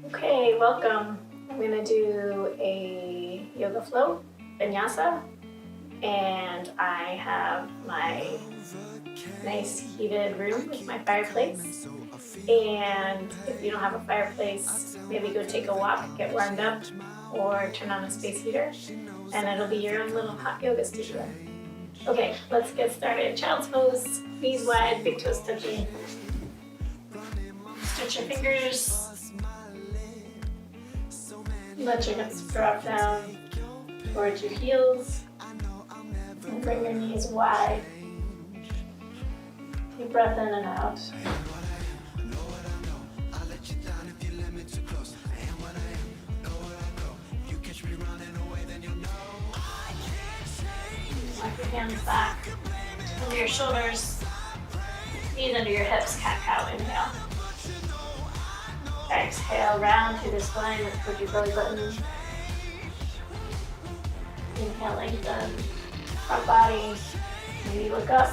Okay, welcome. I'm gonna do a yoga flow, Vinyasa, and I have my nice heated room with my fireplace. And if you don't have a fireplace, maybe go take a walk, get warmed up, or turn on a space heater, and it'll be your own little hot yoga studio. Okay, let's get started. Child's pose, knees wide, big toes touching. Stretch your fingers. Let your hips drop down towards your heels and bring your knees wide. Deep breath in and out. Lock your hands back under your shoulders, knees under your hips, cat-cow, inhale. Exhale, round through the spine, look towards your belly button. Inhale, lengthen, front body, maybe look up.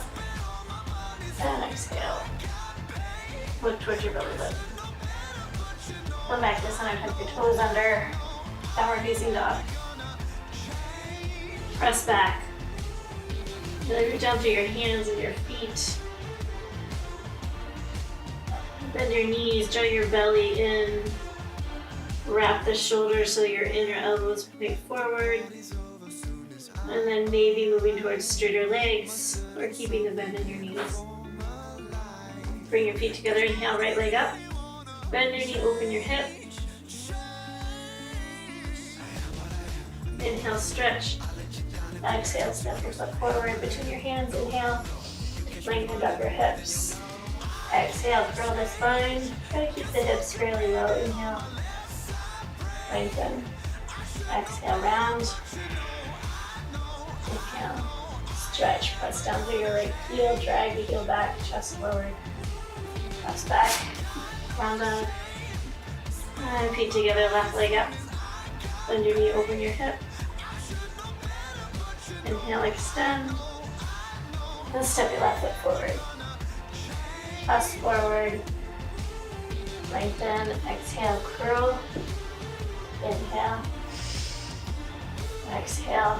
And exhale, look towards your belly button. Come back to center, tuck your toes under, downward facing dog. Press back. Really reach out to your hands and your feet. Bend your knees, draw your belly in. Wrap the shoulders so your inner elbows point forward. And then maybe moving towards straighter legs or keeping the bend in your knees. Bring your feet together, inhale, right leg up. Bend your knee, open your hip. Inhale, stretch. Exhale, step your foot forward between your hands. Inhale, lengthen up your hips. Exhale, curl the spine. Try to keep the hips fairly low. Inhale, lengthen. Exhale, round. Inhale, stretch. Press down through your right heel. Drag the heel back, chest forward. Press back, round up. And feet together, left leg up. Bend your knee, open your hip. Inhale, extend. And step your left foot forward. Chest forward, lengthen, exhale, curl, inhale, exhale,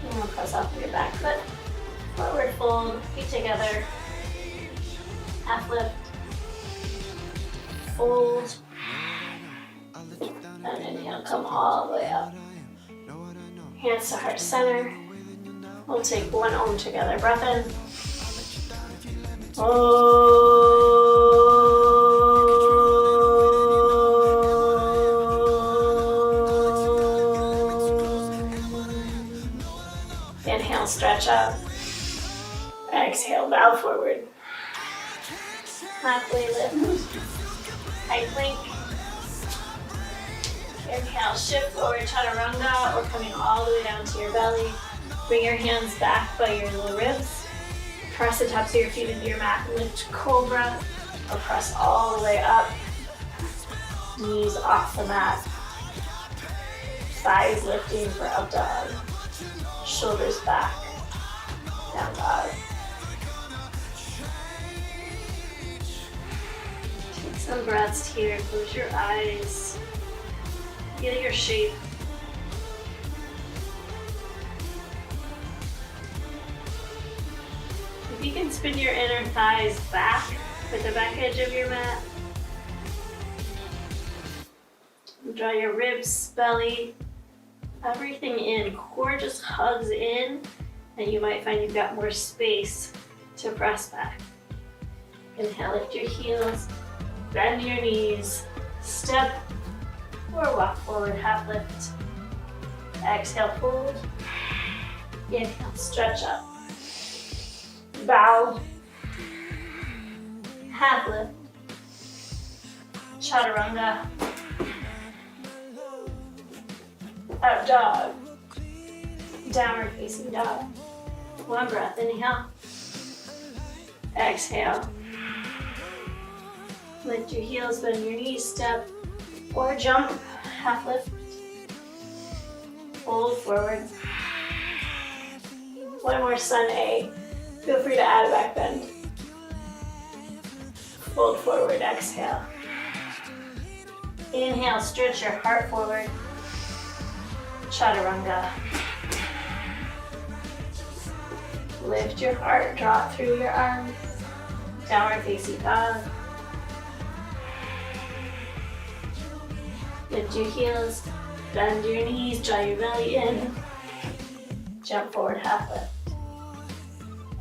and press off your back foot, forward fold, feet together, half lift, fold, and inhale, come all the way up, hands to heart center. We'll take one Om together, breath in. Inhale, stretch up. Exhale, bow forward. Halfway lift. Tight plank. Inhale, shift forward, chaturanga, or coming all the way down to your belly. Bring your hands back by your little ribs. Press the tops of your feet into your mat. Lift cobra, or press all the way up. Knees off the mat. Thighs lifting for up dog. Shoulders back. Down dog. Take some breaths here. Close your eyes. Feel your shape. If you can spin your inner thighs back with the back edge of your mat. Draw your ribs, belly, everything in. Core just hugs in, and you might find you've got more space to press back. Inhale, lift your heels, bend your knees, step or walk forward, half lift. Exhale, fold. Inhale, stretch up. Bow, half lift, chaturanga, up dog, downward facing dog. One breath, inhale, exhale. Lift your heels, bend your knees, step or jump, half lift, fold forward. One more sun A. Feel free to add a back bend. Fold forward, exhale. Inhale, stretch your heart forward. Chaturanga. Lift your heart, draw it through your arms. Downward facing dog. Lift your heels, bend your knees, draw your belly in. Jump forward, half lift.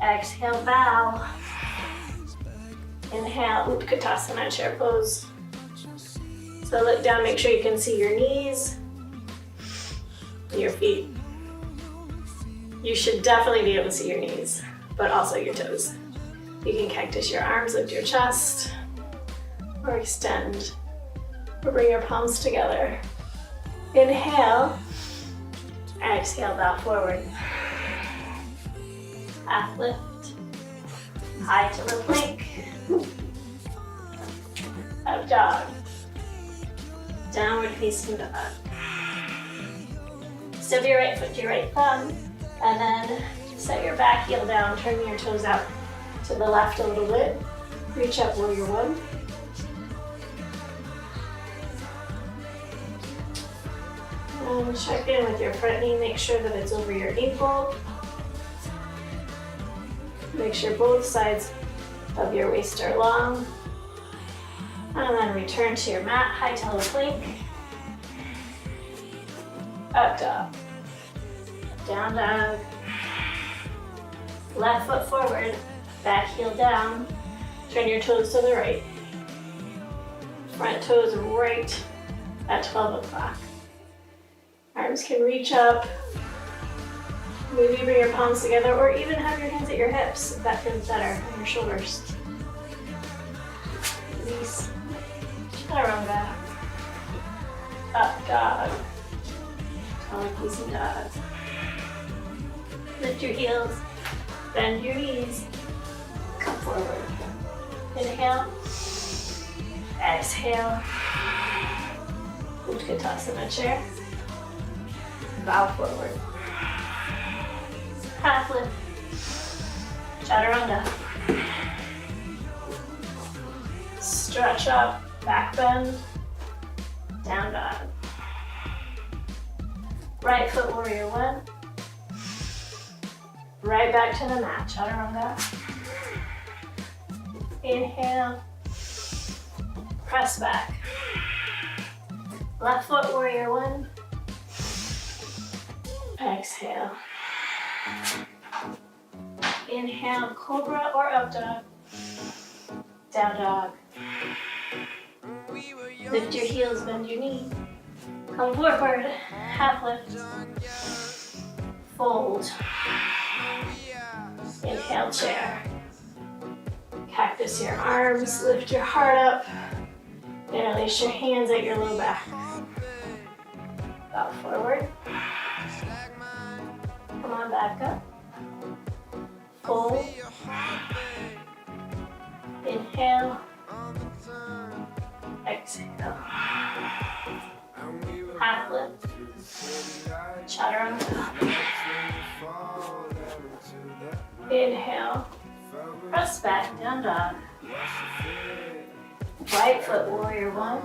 Exhale, bow. Inhale, Utkatasana, chair pose. So look down, make sure you can see your knees, your feet. You should definitely be able to see your knees, but also your toes. You can cactus your arms, lift your chest, or extend, or bring your palms together. Inhale, exhale, bow forward. Half lift, high to the plank. Up dog. Downward facing dog. Step your right foot to your right thumb, and then set your back heel down, turn your toes out to the left a little bit. Reach up, warrior one. And check in with your front knee, make sure that it's over your ankle. Make sure both sides of your waist are long. And then return to your mat, high to the plank. Up dog. Down dog. Left foot forward, back heel down. Turn your toes to the right. Front toes right at 12 o'clock. Arms can reach up. Maybe bring your palms together, or even have your hands at your hips if that feels better, on your shoulders. Release. Chaturanga. Up dog. Downward facing dog. Lift your heels. Bend your knees. Come forward. Inhale. Exhale. Utkatasana chair. Bow forward. Half lift. Chaturanga. Stretch up, back bend, down dog. Right foot warrior one. Right back to the mat, chaturanga. Inhale, press back. Left foot warrior one. Exhale. Inhale, cobra or up dog. Down dog. Lift your heels, bend your knee. Come forward, half lift. Fold. Inhale, chair. Cactus your arms, lift your heart up. Interlace your hands at your low back. Bow forward. Come on, back up. Fold. Inhale. Exhale. Half lift. Chaturanga. Inhale. Press back, down dog. Right foot warrior one.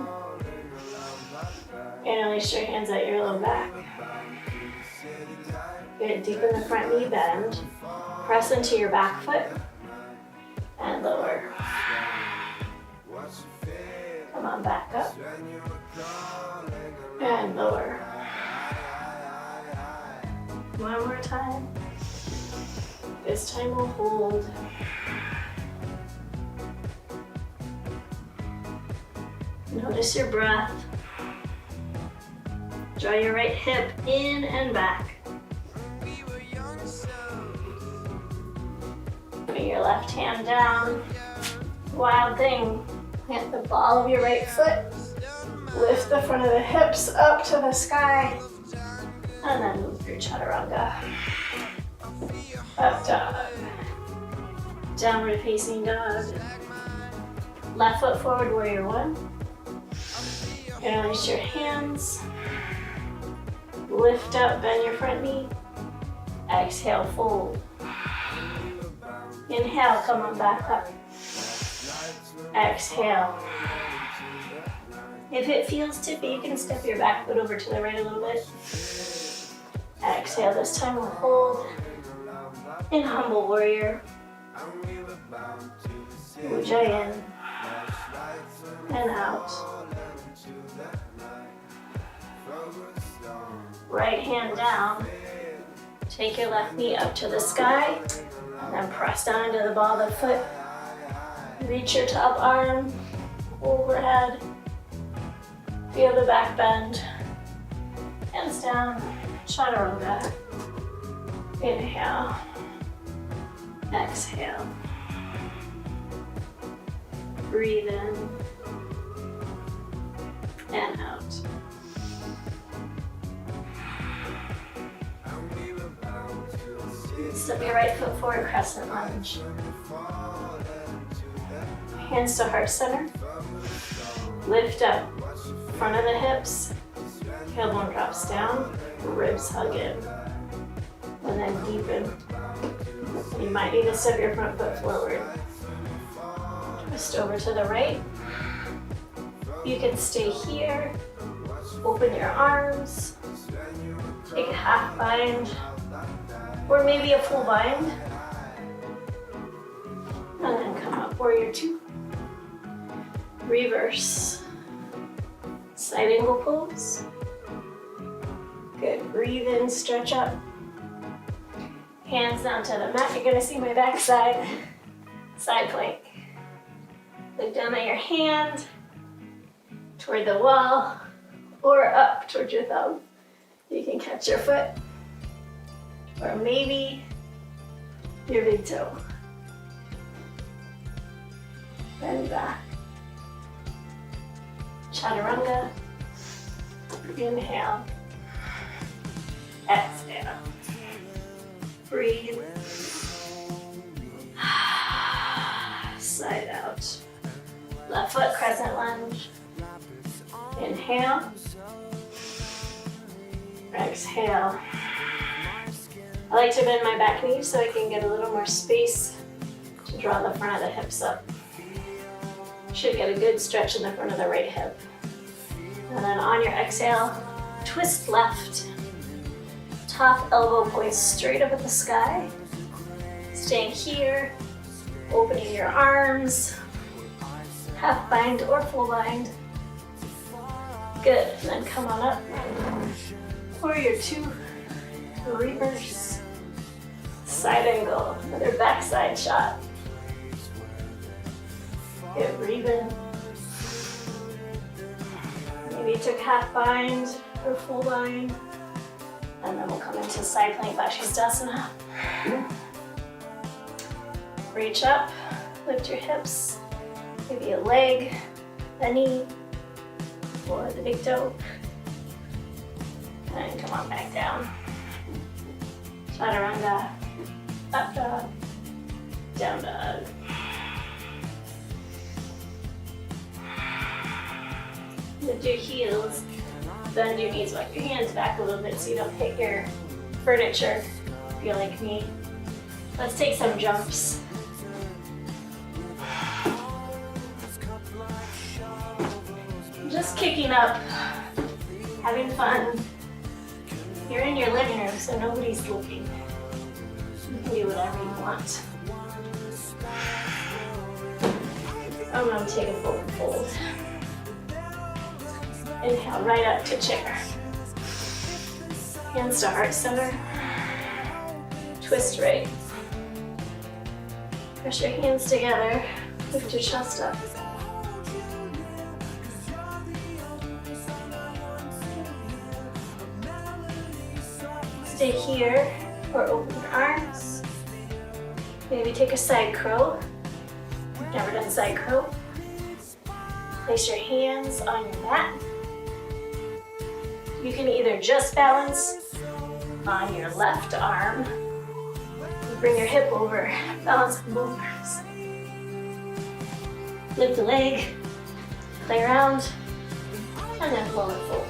Interlace your hands at your low back. Good, deepen the front knee bend. Press into your back foot and lower. Come on, back up and lower. One more time. This time we'll hold. Notice your breath. Draw your right hip in and back. Bring your left hand down. Wild thing. Plant the ball of your right foot. Lift the front of the hips up to the sky. And then move through chaturanga. Up dog. Downward facing dog. Left foot forward, warrior one. Interlace your hands. Lift up, bend your front knee. Exhale, fold. Inhale, come on back up. Exhale. If it feels tippy, you can step your back foot over to the right a little bit. Exhale, this time we'll hold in Humble Warrior. Ujjayi in and out. Right hand down. Take your left knee up to the sky and then press down into the ball of the foot. Reach your top arm overhead. Feel the back bend. Hands down. Chaturanga. Inhale. Exhale. Breathe in and out. Step your right foot forward, crescent lunge. Hands to heart center. Lift up. Front of the hips. Tailbone drops down. Ribs hug in. And then deepen. You might need to step your front foot forward. Twist over to the right. You can stay here. Open your arms. Take a half bind. Or maybe a full bind. And then come up, warrior two. Reverse. Side angle pose. Good, breathe in, stretch up. Hands down to the mat. You're gonna see my backside. Side plank. Look down at your hand, toward the wall, or up towards your thumb. You can catch your foot. Or maybe your big toe. Bend back. Chaturanga. Inhale. Exhale. Breathe. Side out. Left foot crescent lunge. Inhale. Exhale. I like to bend my back knee so I can get a little more space to draw the front of the hips up. Should get a good stretch in the front of the right hip. And then on your exhale, twist left. Top elbow points straight up at the sky. Staying here, opening your arms. Half bind or full bind. Good, and then come on up. Warrior two, reverse. Side angle, another backside shot. Good, breathe in. Maybe you took half bind or full bind. And then we'll come into side plank Baptiste. Reach up, lift your hips, maybe a leg, a knee, or the big toe. And come on back down. Chaturanga, up dog, down dog. Lift your heels, bend your knees, walk your hands back a little bit so you don't hit your furniture if you're like me. Let's take some jumps. Just kicking up, having fun. You're in your living room, so nobody's looking. You can do whatever you want. I'm gonna take a forward fold. Inhale, right up to chair. Hands to heart center. Twist right. Press your hands together. Lift your chest up. Stay here or open your arms. Maybe take a side crow. Never done side crow. Place your hands on your mat. You can either just balance on your left arm. Bring your hip over, balance on both arms. Lift the leg, play around, and then forward fold.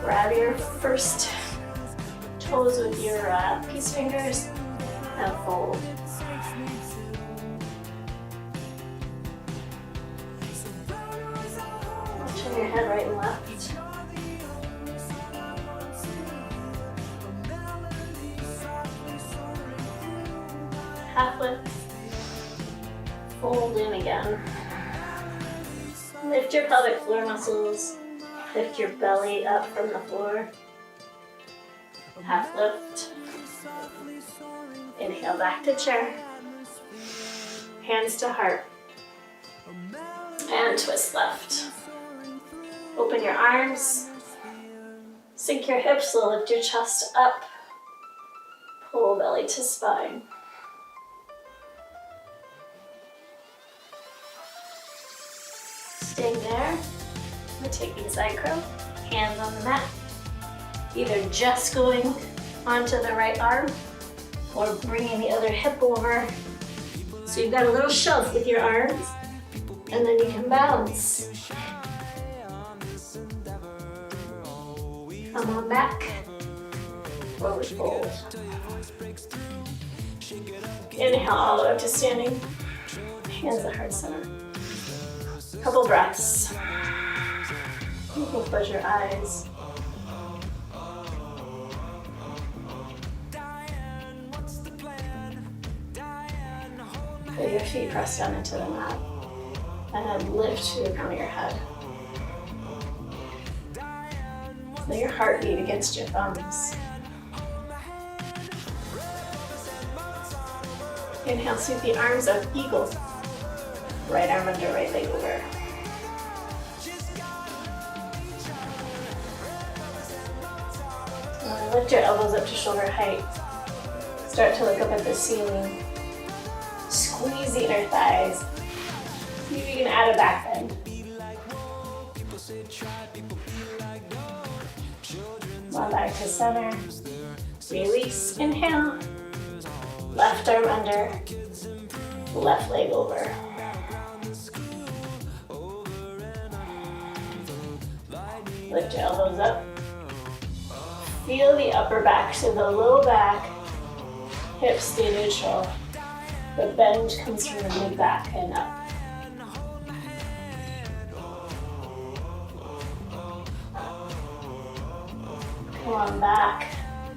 Grab your first toes with your peace fingers and fold. head right and left. Half lift. Fold in again. Lift your pelvic floor muscles. Lift your belly up from the floor. Half lift. Inhale back to chair. Hands to heart. And twist left. Open your arms. Sink your hips, so lift your chest up. Pull belly to spine. Staying there. We're taking side crow. Hands on the mat. Either just going onto the right arm or bringing the other hip over. So you've got a little shove with your arms, and then you can bounce. Come on back. Forward fold. Inhale all the way up to standing. Hands at heart center. Couple breaths. You can close your eyes. Put your feet pressed down into the mat. And then lift to the crown of your head. Feel your heartbeat against your thumbs. Inhale, sweep the arms up, eagle. Right arm under, right leg over. Lift your elbows up to shoulder height. Start to look up at the ceiling. Squeeze the inner thighs. See if you can add a back bend. Come on back to center. Release, inhale. Left arm under, left leg over. Lift your elbows up. Feel the upper back, so the low back, hips stay neutral. The bend comes from the mid back and up. Come on back.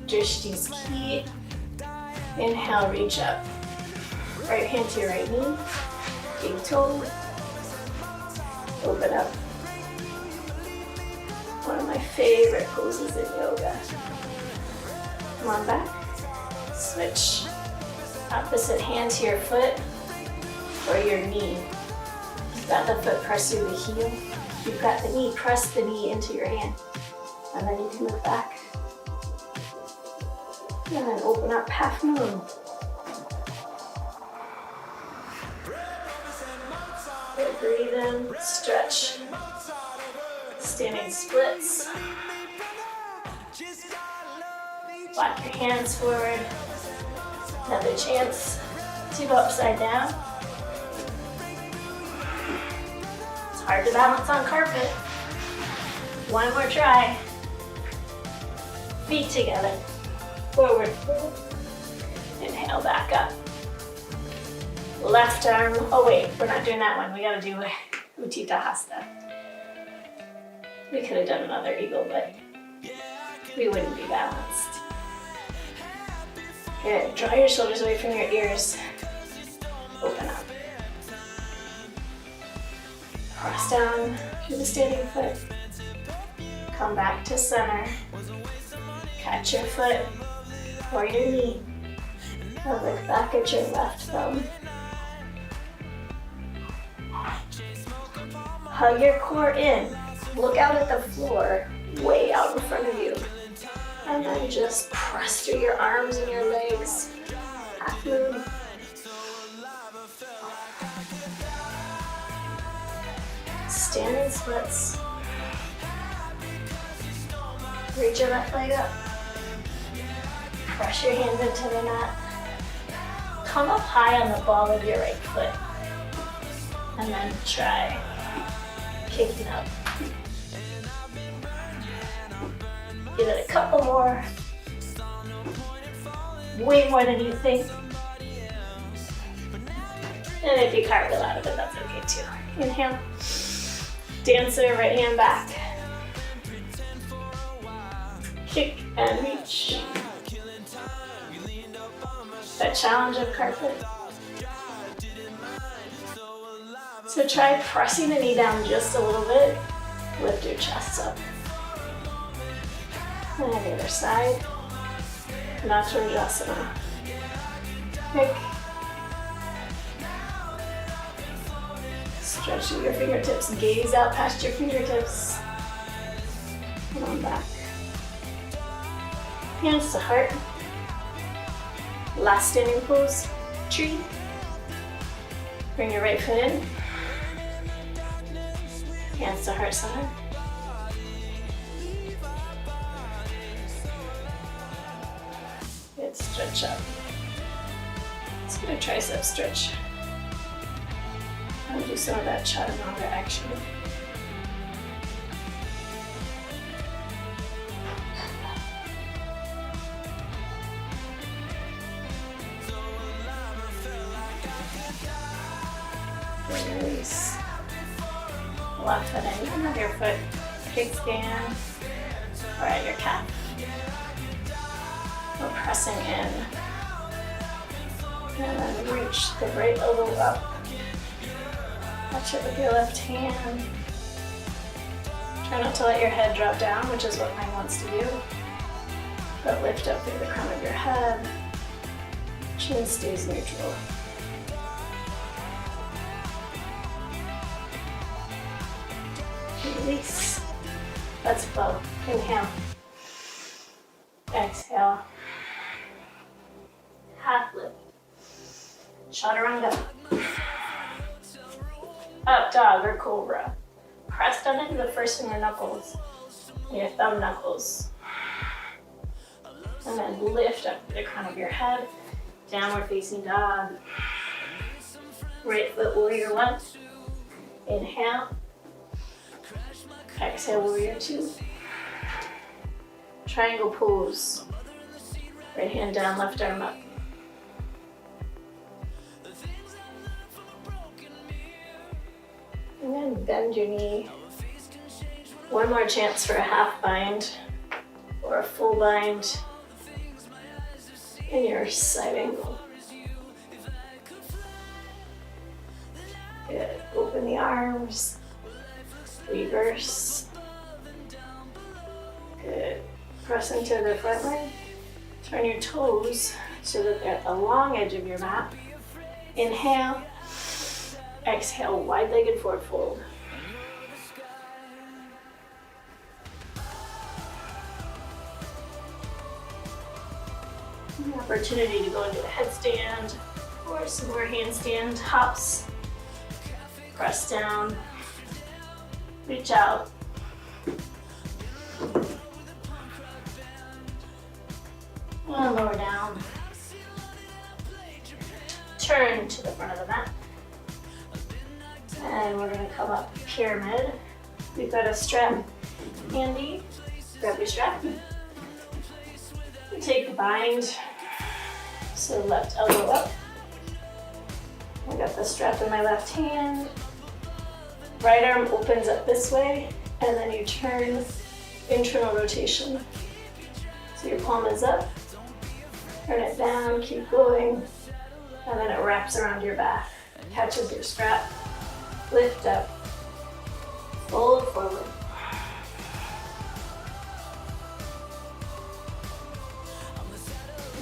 Drishti's key. Inhale, reach up. Right hand to your right knee. Big toe. Open up. One of my favorite poses in yoga. Come on back. Switch. Opposite hand to your foot or your knee. You've got the foot press through the heel. You've got the knee, press the knee into your hand. And then you can look back. And then open up half moon. Good, breathe in, stretch. Standing splits. Walk your hands forward. Another chance to go upside down. It's hard to balance on carpet. One more try. Feet together. Forward fold. Inhale, back up. Left arm, oh wait, we're not doing that one. We gotta do Utthita Hasta. We could have done another eagle, but we wouldn't be balanced. Good, draw your shoulders away from your ears. Open up. Cross down through the standing foot. Come back to center. Catch your foot or your knee. And look back at your left thumb. Hug your core in. Look out at the floor, way out in front of you. And then just press through your arms and your legs. Half moon. Standing splits. Reach your left leg up. Press your hands into the mat. Come up high on the ball of your right foot. And then try kicking up. Give it a couple more. Way more than you think. And if you carve a lot of it, that's okay too. Inhale. Dancer, right hand back. Kick and reach. That challenge of carpet. So try pressing the knee down just a little bit. Lift your chest up. And on the other side. Natarajasana. Pick. Stretch your fingertips. Gaze out past your fingertips. Come on back. Hands to heart. Last standing pose. Tree. Bring your right foot in. Hands to heart center. Good, stretch up. Let's get a tricep stretch. I'll do some of that chaturanga action. Release. Left foot in, another foot kickstand, or at your calf. We're pressing in. And then reach the right elbow up. Touch it with your left hand. Try not to let your head drop down, which is what mine wants to do. But lift up through the crown of your head. Chin stays neutral. Release. Let's flow. Inhale. Exhale. Half lift. Chaturanga. Up dog or cobra. Press down into the first finger knuckles. Your thumb knuckles. And then lift up to the crown of your head. Downward facing dog. Right foot warrior one. Inhale. Exhale, warrior two. Triangle pose. Right hand down, left arm up. And then bend your knee. One more chance for a half bind or a full bind in your side angle. Good. Open the arms. Reverse. Good. Press into the front leg. Turn your toes so that they're at the long edge of your mat. Inhale. Exhale, wide-legged forward fold. An opportunity to go into a headstand or some more handstand hops. Press down. Reach out. And lower down. Turn to the front of the mat. And we're going to come up pyramid. We've got a strap handy. Grab your strap. Take the bind. So left elbow up. I got the strap in my left hand. Right arm opens up this way, and then you turn internal rotation. So your palm is up, turn it down, keep going, and then it wraps around your back. Catches your strap, lift up, fold forward.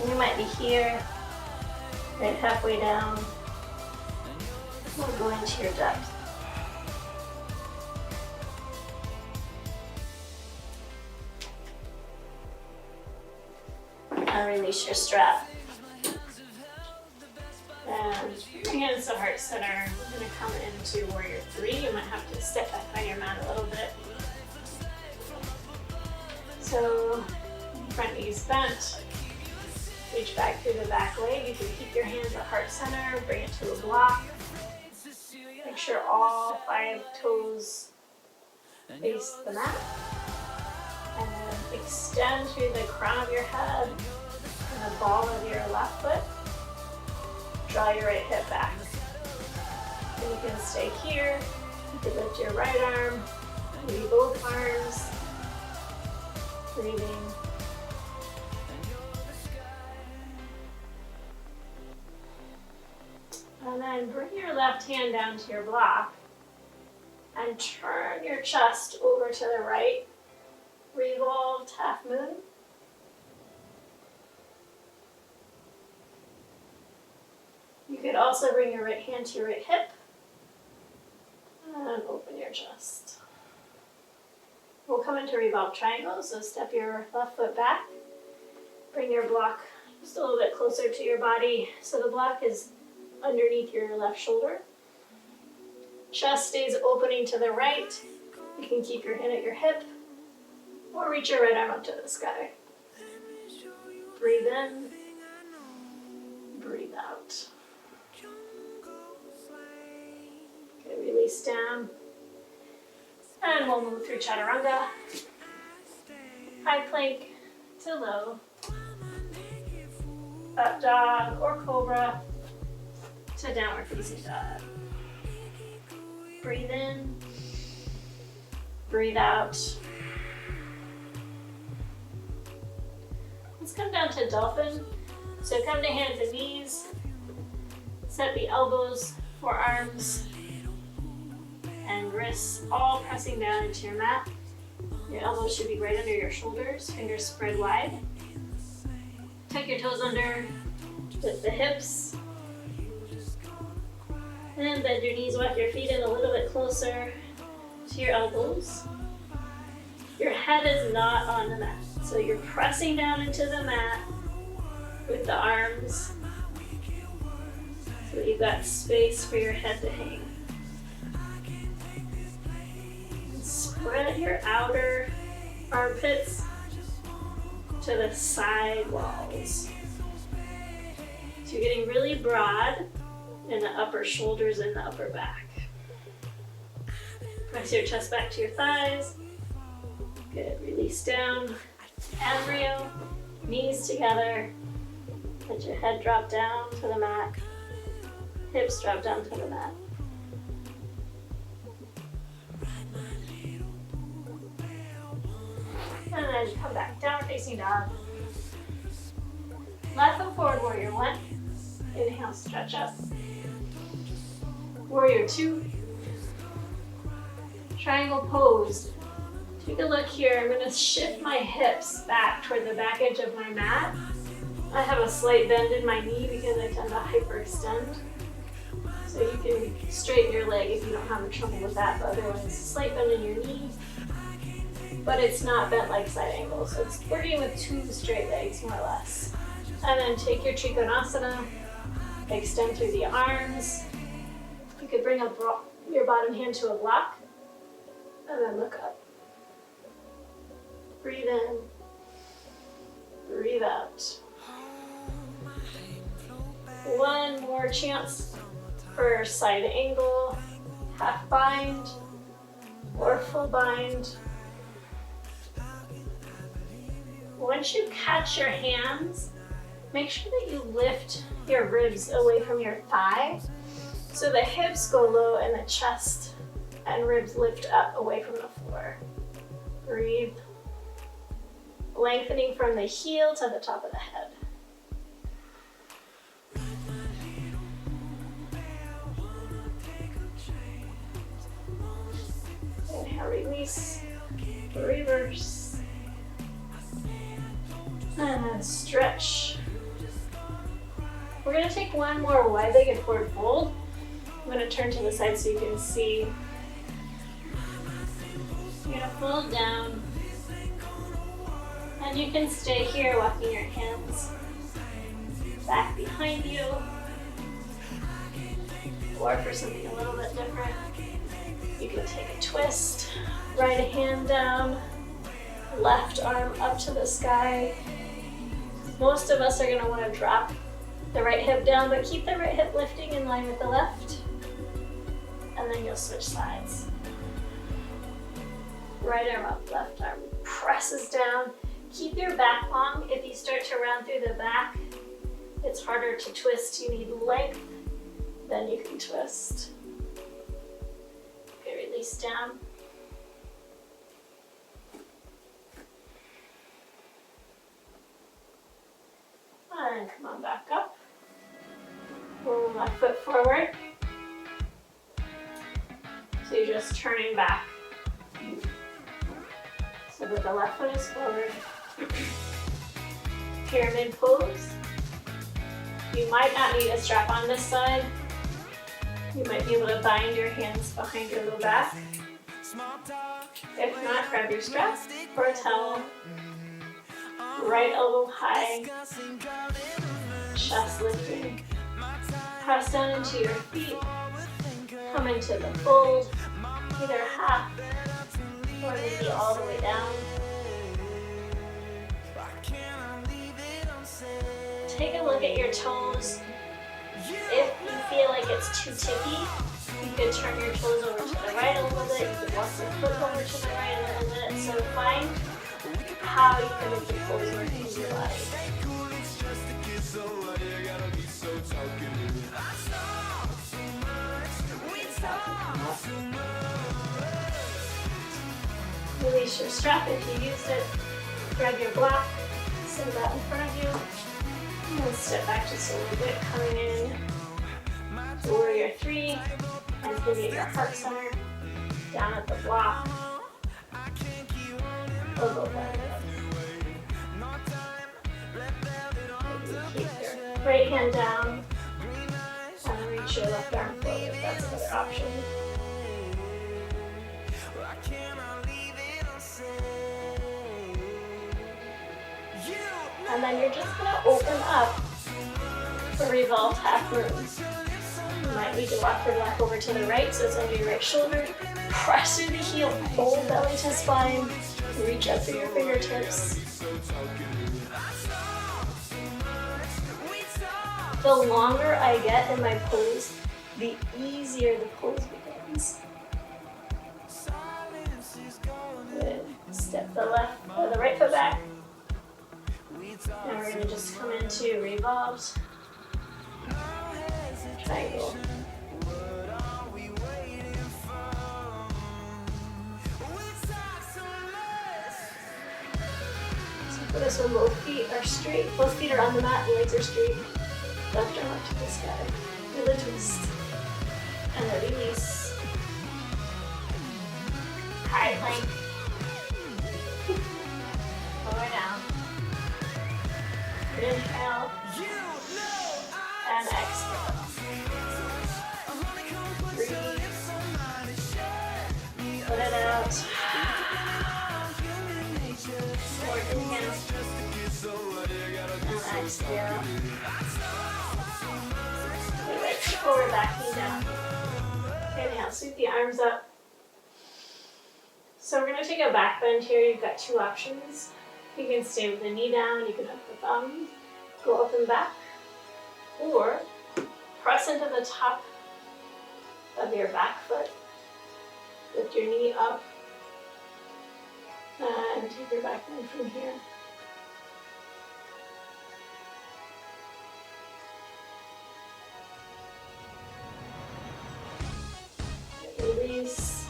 And you might be here, right halfway down. We'll go into your depth. And release your strap. And bring hands to heart center. We're going to come into warrior three. You might have to step back on your mat a little bit. So, front knees bent. Reach back through the back leg. You can keep your hands at heart center. Bring it to a block. Make sure all 5 toes face the mat. And then extend through the crown of your head and the ball of your left foot. Draw your right hip back. And you can stay here You could lift your right arm, maybe both arms, breathing. And then bring your left hand down to your block and turn your chest over to the right. Revolved half moon. You could also bring your right hand to your right hip and open your chest. We'll come into revolved triangle, so step your left foot back. Bring your block just a little bit closer to your body so the block is underneath your left shoulder. Chest stays opening to the right. You can keep your hand at your hip or reach your right arm up to the sky. Breathe in, breathe out. Okay, release down. And we'll move through chaturanga. High plank to low. Up dog or cobra to downward facing dog. Breathe in, breathe out. Let's come down to dolphin. So come to hands and knees. Set the elbows, forearms, and wrists all pressing down into your mat. Your elbows should be right under your shoulders, fingers spread wide. Tuck your toes under, lift the hips. And bend your knees, walk your feet in a little bit closer to your elbows. Your head is not on the mat, so you're pressing down into the mat with the arms so that you've got space for your head to hang. And spread your outer armpits to the side walls. So you're getting really broad in the upper shoulders and the upper back. Press your chest back to your thighs. Good, release down. Embryo, knees together. Let your head drop down to the mat. Hips drop down to the mat. And then come back, downward facing dog. Left foot forward, warrior one. Inhale, stretch up. Warrior two. Triangle pose. Take a look here. I'm going to shift my hips back toward the back edge of my mat. I have a slight bend in my knee because I tend to hyperextend. So you can straighten your leg if you don't have trouble with that, but otherwise, slight bend in your knee. But it's not bent like side angle, so it's working with two straight legs, more or less. And then take your Trikonasana, extend through the arms. You could bring up your bottom hand to a block, and then look up. Breathe in, breathe out. One more chance for side angle, half bind, or full bind. Once you catch your hands, make sure that you lift your ribs away from your thigh so the hips go low and the chest and ribs lift up away from the floor. Breathe. Lengthening from the heel to the top of the head. Inhale, release, reverse, and then stretch. We're going to take one more wide-legged forward fold. I'm going to turn to the side so you can see. You're going to fold down, and you can stay here walking your hands back behind you, or for something a little bit different, you can take a twist, right hand down, left arm up to the sky. Most of us are going to want to drop the right hip down, but keep the right hip lifting in line with the left, and then you'll switch sides. Right arm up, left arm presses down. Keep your back long. If you start to round through the back, it's harder to twist. You need length, then you can twist. Okay, release down. And come on back up. Pull left foot forward. So you're just turning back. So that the left foot is forward. Pyramid pose. You might not need a strap on this side. You might be able to bind your hands behind your low back. If not, grab your strap or a towel. Right elbow high. Chest lifting. Press down into your feet. Come into the fold. Either half or maybe all the way down. Take a look at your toes. If you feel like it's too tippy, you could turn your toes over to the right a little bit. You could walk your foot over to the right a little bit. So find how you can make the pose work in your body. Release your strap if you used it. Grab your block, set that in front of you. And then step back just a little bit, coming in to warrior 3. And maybe at your heart center, down at the block. Elbow bend. Keep your right hand down and reach your left arm forward if that's another option. And then you're just going to open up for revolved half moon. You might need to walk your block over to the right, so it's under your right shoulder. Press through the heel, pull belly to spine, reach up through your fingertips. The longer I get in my pose, the easier the pose becomes. Good. Step the right foot back. And we're going to just come into revolved triangle. So for this one, both feet are straight. Both feet are on the mat, legs are straight. Left arm up to the sky. Do the twist. And the release. High plank. Lower down. Inhale. And exhale. Breathe. Let it out. More inhale. And exhale. Right forward, back knee down. Inhale, sweep the arms up. So we're going to take a back bend here. You've got two options. You can stay with the knee down, you can hook the thumb, go up and back, or press into the top of your back foot, lift your knee up, and take your back bend from here. Release.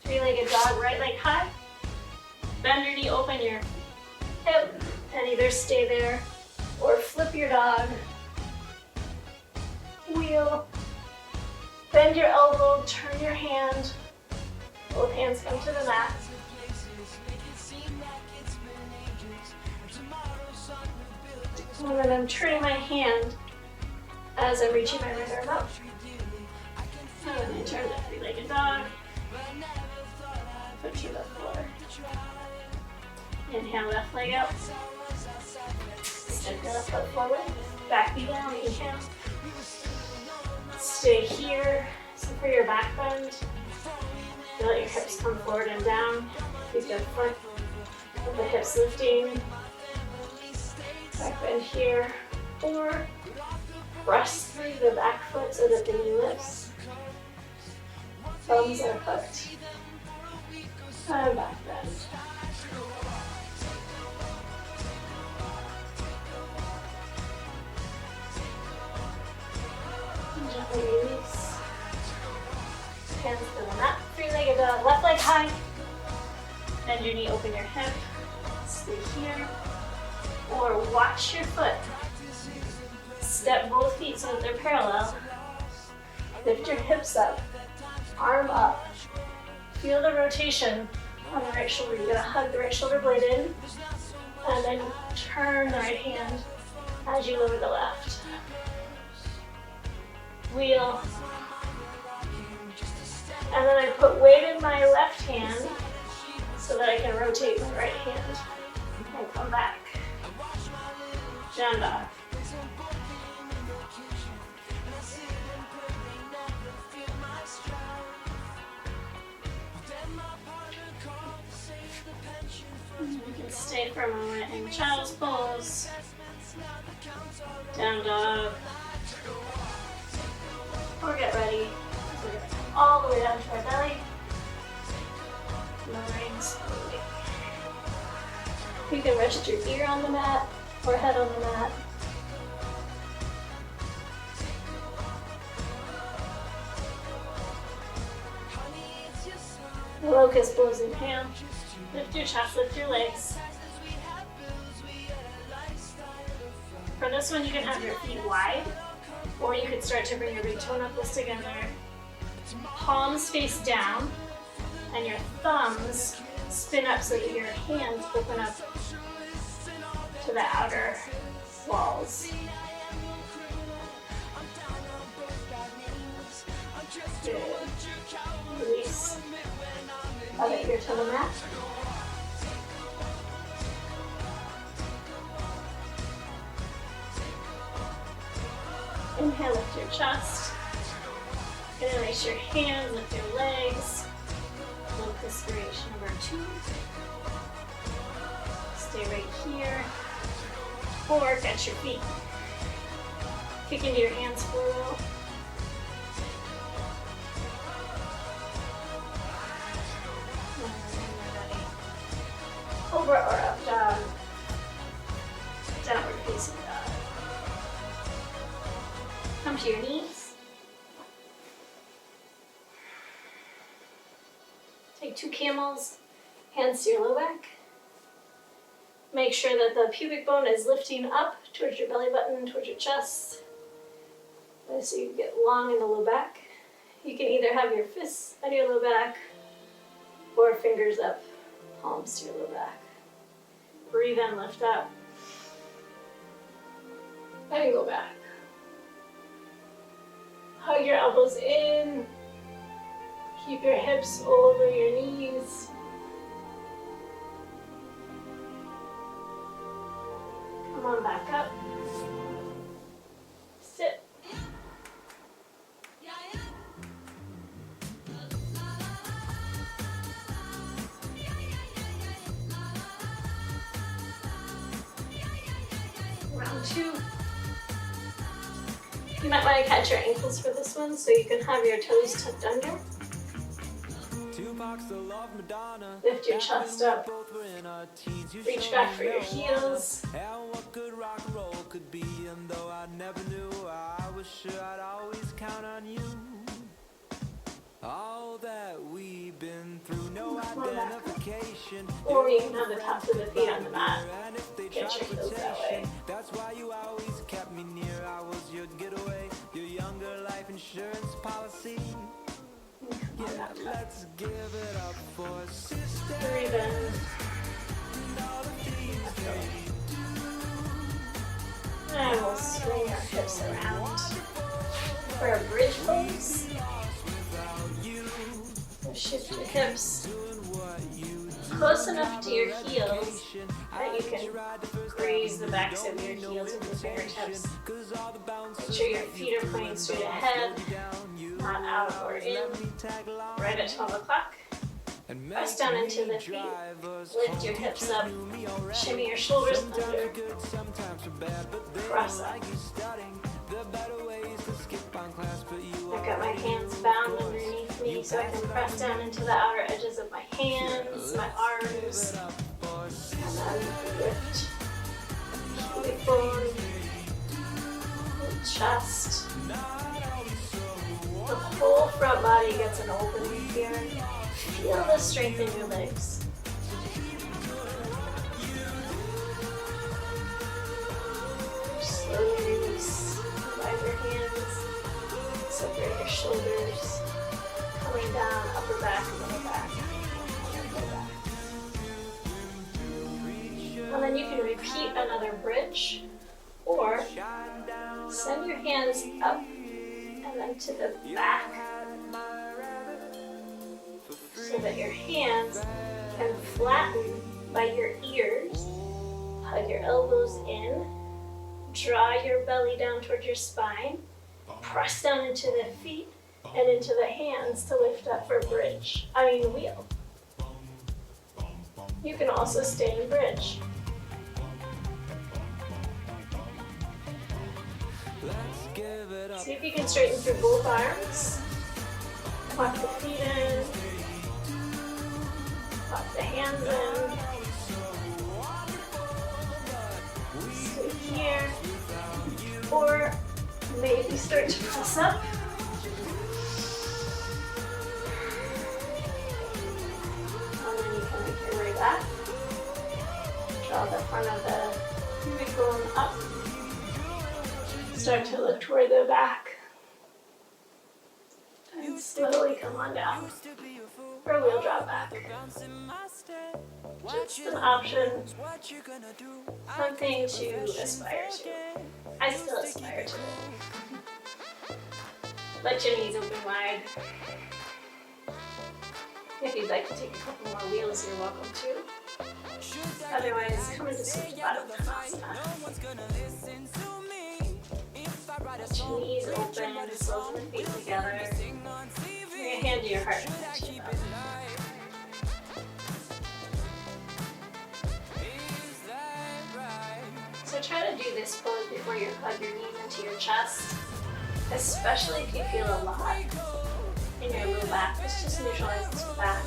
Three-legged dog, right leg high. Bend your knee, open your hip, and either stay there or flip your dog. Wheel. Bend your elbow, turn your hand. Both hands come to the mat. And then I'm turning my hand as I'm reaching my right arm up. And then I turn the three-legged dog. Foot to the floor. Inhale, left leg out. Step the left foot forward. Back knee down, inhale. Stay here. So for your back bend, you let your hips come forward and down. Keep the foot with the hips lifting. Back bend here. Or press through the back foot so that the knee lifts. Thumbs are hooked. And back bend. And gently release. hands to the mat. Three-legged dog, left leg high. Bend your knee, open your hip. Stay here. Or watch your foot. Step both feet so that they're parallel. Lift your hips up. Arm up. Feel the rotation on the right shoulder. You're gonna hug the right shoulder blade in. And then turn the right hand as you lower the left. Wheel. And then I put weight in my left hand so that I can rotate my right hand. And come back. Down dog. You can stay for a moment in child's pose. Down dog. Or get ready. We're going to come all the way down to our belly. Lowering slowly. You can rest your ear on the mat or head on the mat. Locust pose, inhale. Lift your chest, lift your legs. For this one, you can have your feet wide, or you could start to bring your big toe knuckles together. Palms face down, and your thumbs spin up so that your hands open up to the outer walls. Good. Release. Other ear to the mat. Inhale, lift your chest. Interlace your hands, lift your legs. Locust variation number 2. Stay right here. Or catch your feet. Kick into your hands for a little. Over or up dog. Downward facing dog. Come to your knees. Take 2 camels, hands to your low back. Make sure that the pubic bone is lifting up towards your belly button, towards your chest. So you get long in the low back. You can either have your fists on your low back or fingers up, palms to your low back. Breathe in, lift up. And go back. Hug your elbows in. Keep your hips over your knees. Come on back up. Sit. Round 2. You might want to catch your ankles for this one so you can have your toes tucked under. Lift your chest up. Reach back for your heels. Or you can have the tops of the feet on the mat. Get your heels that way. That's why you always kept me near. I was your getaway, your younger life insurance policy. Yeah, let's give it up for sister. Breathe in. And we'll swing our hips around for a bridge pose. So shift your hips close enough to your heels that you can graze the backs of your heels with your fingertips. Make sure your feet are pointing straight ahead, not out or in. Right at 12 o'clock. Press down into the feet. Lift your hips up. Shimmy your shoulders under. Cross up. I've got my hands bound underneath me so I can press down into the outer edges of my hands, my arms, and then lift. Pubic bone, chest. The whole front body gets an opening here. Feel the strength in your legs. Slowly release. Wide your hands. Separate your shoulders. Coming down, upper back, lower back. And then you can repeat another bridge, or send your hands up and then to the back, so that your hands can flatten by your ears. Hug your elbows in, draw your belly down towards your spine, press down into the feet and into the hands to lift up for wheel. You can also stay in bridge. See if you can straighten through both arms. Walk the feet in. Walk the hands in. Stay here. Or maybe start to press up. And then you can make your way back. Draw the front of the pubic bone up. Start to look toward the back. And slowly come on down. Or we'll drop back. Just an option. Something to aspire to. I still aspire to it. Let your knees open wide. If you'd like to take a couple more wheels, you're welcome to. Otherwise, come into Supta Baddha Uttanasana. Let your knees open, soles and feet together. Bring a hand to your heart. So try to do this pose before you hug your knees into your chest, especially if you feel a lot in your low back. This just neutralizes the back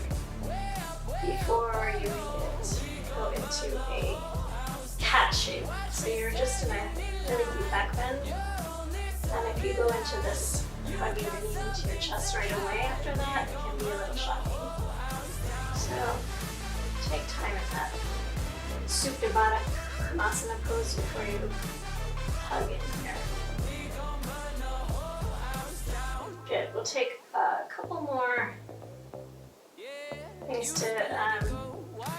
before you go into a cat shape. So you're just in a really deep back bend. And if you go into this hugging your knees into your chest right away after that, it can be a little shocking. So take time at that Supta Baddha Uttanasana pose before you hug in here. Good. We'll take a couple more things to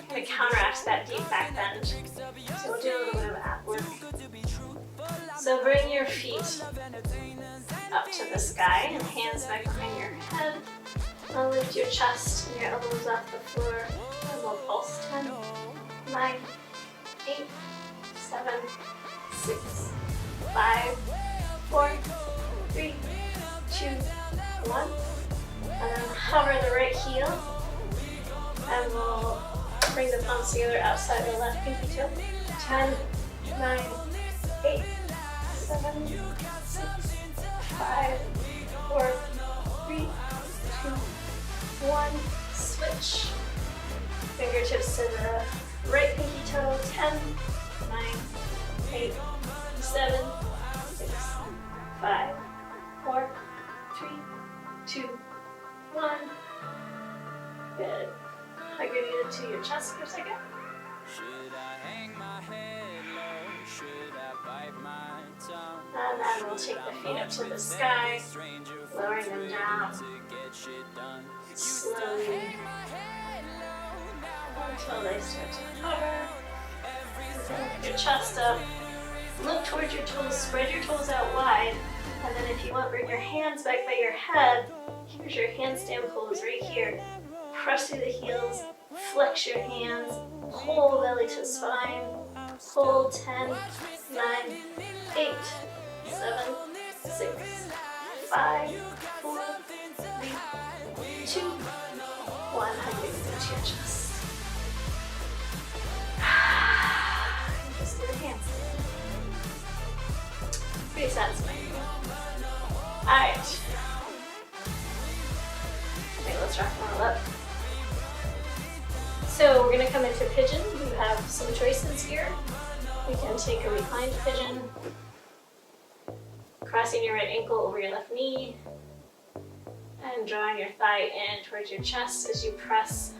kind of counteract that deep back bend. So we'll do a little bit of ab work. So bring your feet up to the sky and hands back behind your head. Now lift your chest and your elbows off the floor. And we'll pulse 10, 9, 8, 7, 6, 5, 4, 3, 2, 1. And then hover the right heel. And we'll bring the palms together outside the left pinky toe. 10, 9, 8, 7, 6, 5, 4, 3, 2, 1. Switch. Fingertips to the right pinky toe. 10, 9, 8, 7, 6, 5, 4, 3, 2, 1. Good. Hug your knee to your chest for a second. Should I hang my head low? Should I bite my tongue? And then we'll take the feet up to the sky, lowering them down slowly until they start to hover. Lift your chest up. Look towards your toes. Spread your toes out wide. And then if you want, bring your hands back by your head. Here's your handstand pose right here. Press through the heels. Flex your hands. Pull belly to spine. Hold 10, 9, 8, 7, 6, 5, 4, 3, 2, 1. Hug your knees into your chest. Just do the hands. Pretty satisfying. Alright. Okay, let's rock and roll up. So we're going to come into pigeon. You have some choices here. We can take a reclined pigeon, crossing your right ankle over your left knee. And drawing your thigh in towards your chest as you press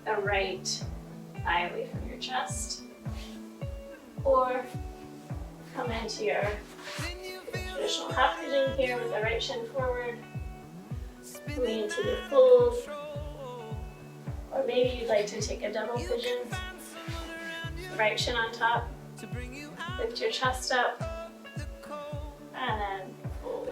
the right thigh away from your chest. Or come into your traditional half pigeon here with the right shin forward. Coming into the fold. Or maybe you'd like to take a double pigeon. Right shin on top. Lift your chest up. And then fold.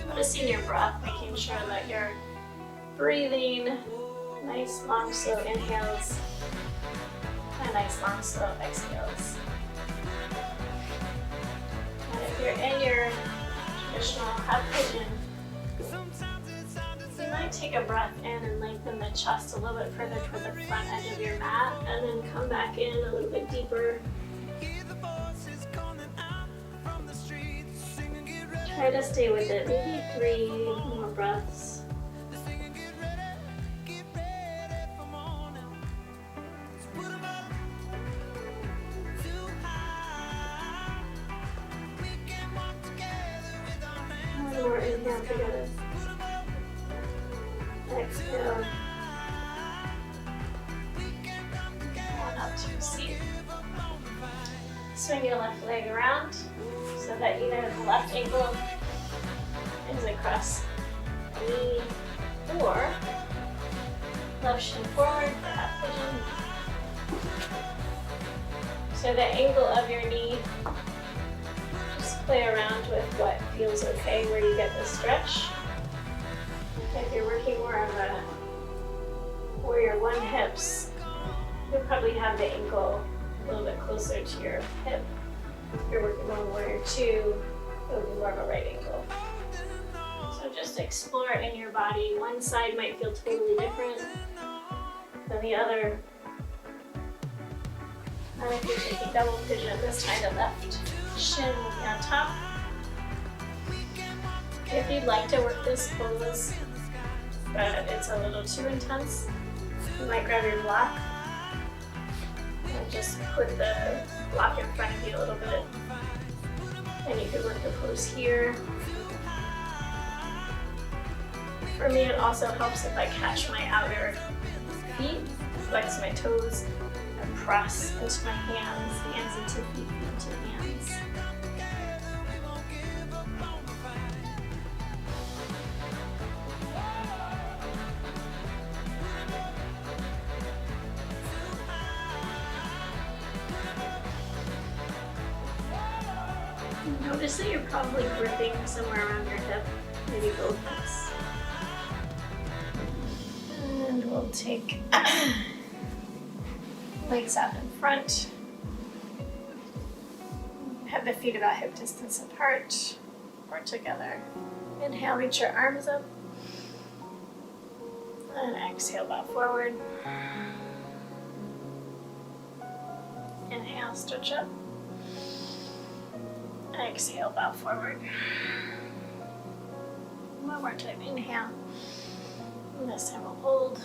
Noticing your breath, making sure that you're breathing nice long slow inhales and nice long slow exhales. And if you're in your traditional half pigeon, you might take a breath in and lengthen the chest a little bit further toward the front edge of your mat, and then come back in a little bit deeper. Try to stay with it, maybe 3 more breaths. One more inhale together. Exhale. And up to a seat. Swing your left leg around so that either the left ankle is across the knee or left shin forward for half pigeon. So the angle of your knee, just play around with what feels okay where you get the stretch. If you're working more of a warrior one hips, you'll probably have the ankle a little bit closer to your hip. If you're working on warrior two, it'll be more of a right ankle. So just explore it in your body. One side might feel totally different than the other. And if you're taking double pigeon, this time the left shin will be on top. If you'd like to work this pose, but it's a little too intense, you might grab your block and just put the block in front of you a little bit. And you could work the pose here. For me, it also helps if I catch my outer feet, flex my toes, and press into my hands, hands into feet, feet into hands. Notice that you're probably gripping somewhere around your hip, maybe both hips. And we'll take legs out in front. Have the feet about hip distance apart or together. Inhale, reach your arms up. And exhale, bow forward. Inhale, stretch up. Exhale, bow forward. One more time, inhale. And this time we'll hold.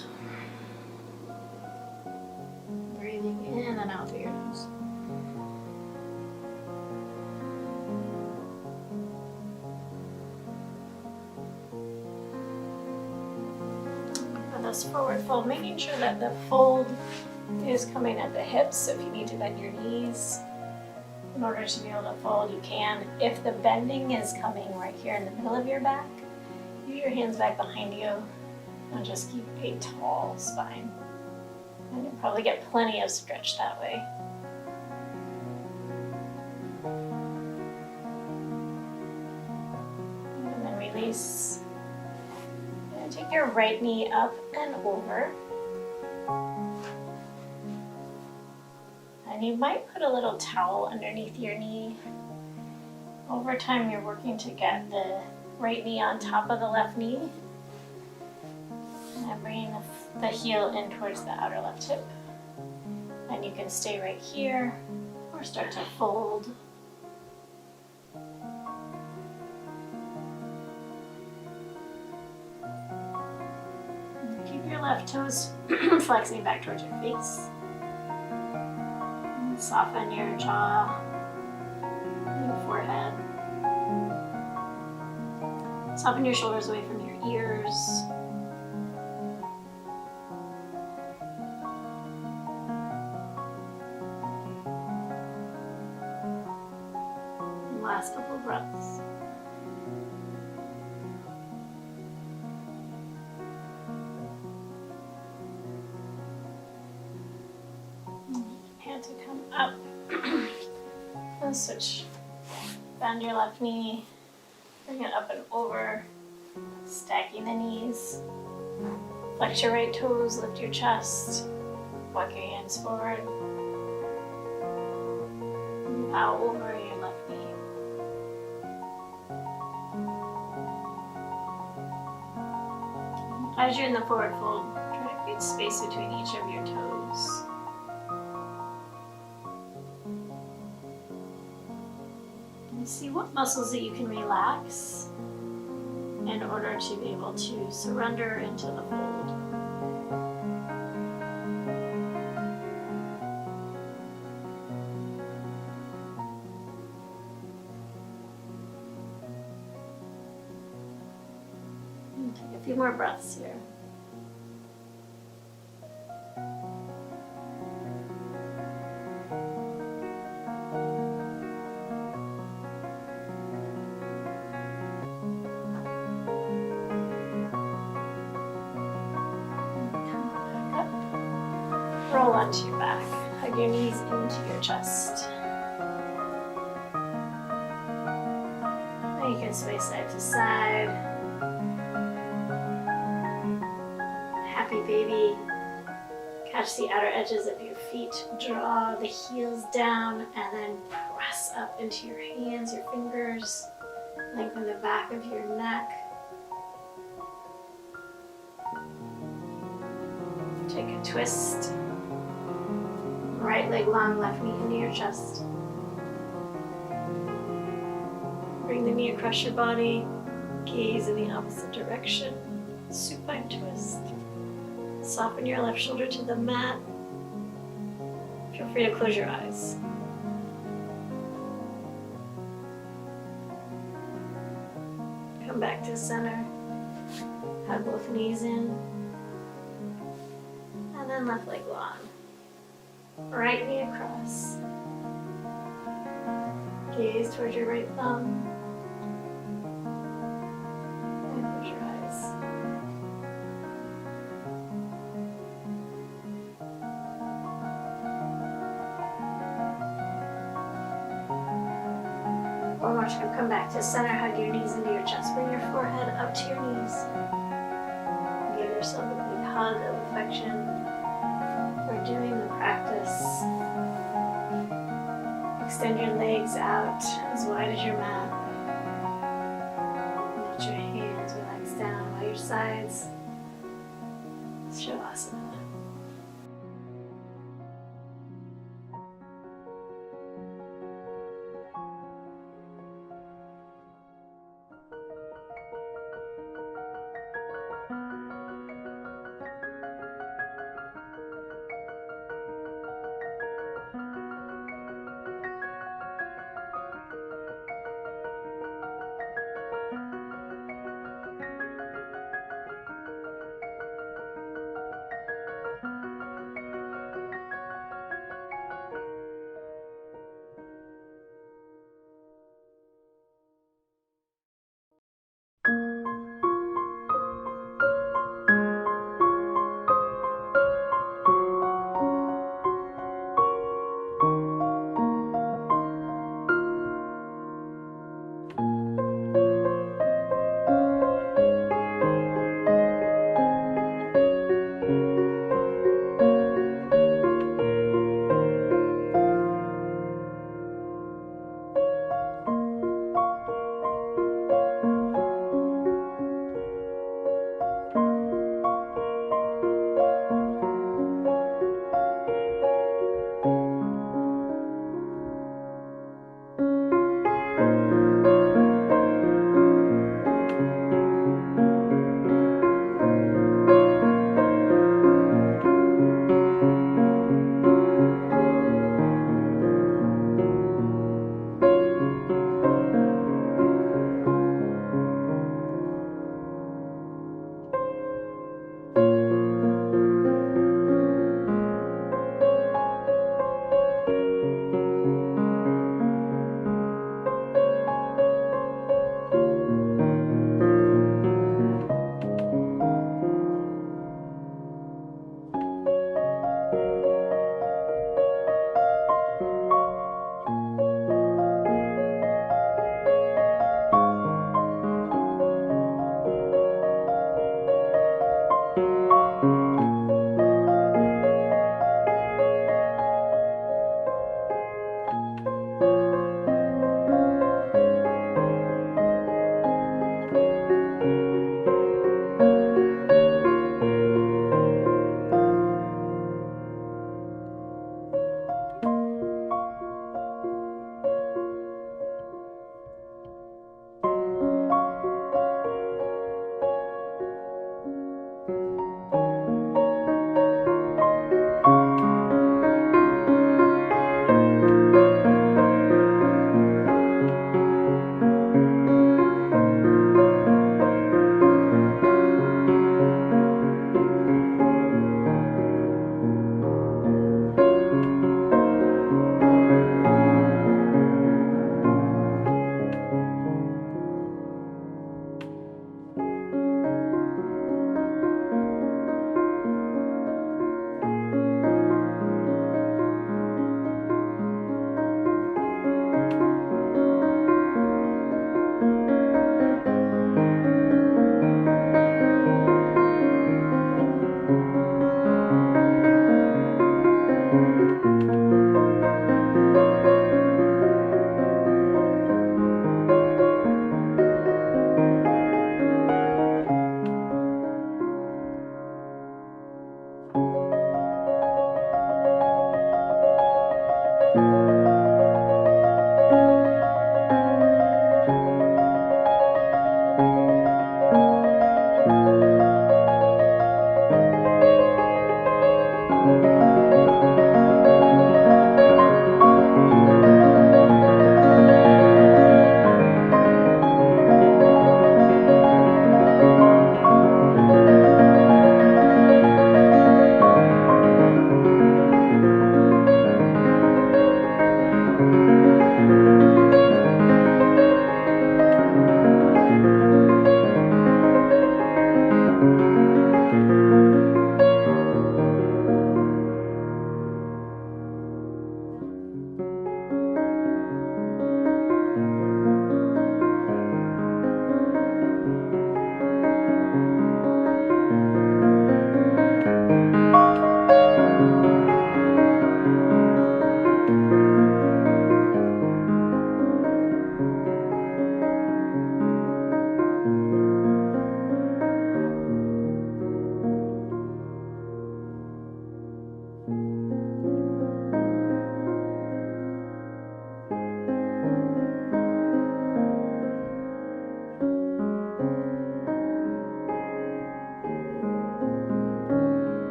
Breathing in and out through your nose. And this forward fold, making sure that the fold is coming at the hips. So if you need to bend your knees, in order to be able to fold, you can. If the bending is coming right here in the middle of your back, use your hands back behind you and just keep a tall spine. And you'll probably get plenty of stretch that way. And then release. And take your right knee up and over. And you might put a little towel underneath your knee. Over time, you're working to get the right knee on top of the left knee. And bringing the heel in towards the outer left hip. And you can stay right here or start to fold left toes flexing back towards your face. And soften your jaw and your forehead. Soften your shoulders away from your ears. Last couple of breaths. Hand to come up. And switch. Bend your left knee. Bring it up and over. Stacking the knees. Flex your right toes. Lift your chest. Walk your hands forward. Bow over your left knee. As you're in the forward fold, try to create space between each of your toes. And see what muscles that you can relax in order to be able to surrender into the fold. And take a few more breaths here. Roll onto your back. Hug your knees into your chest. Now you can sway side to side. Happy baby. Catch the outer edges of your feet. Draw the heels down and then press up into your hands, your fingers. Lengthen the back of your neck. Take a twist. Right leg long, left knee into your chest. Bring the knee across your body. Gaze in the opposite direction. Supine twist. Soften your left shoulder to the mat. Feel free to close your eyes. Come back to center. Hug both knees in. And then left leg long. Right knee across. Gaze towards your right thumb. And close your eyes. One more time, come back to center. Hug your knees into your chest. Bring your forehead up to your knees. Give yourself a big hug of affection. Doing the practice. Extend your legs out as wide as your mat. Let your hands relax down by your sides. Shavasana.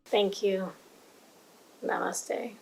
Thank you. Namaste.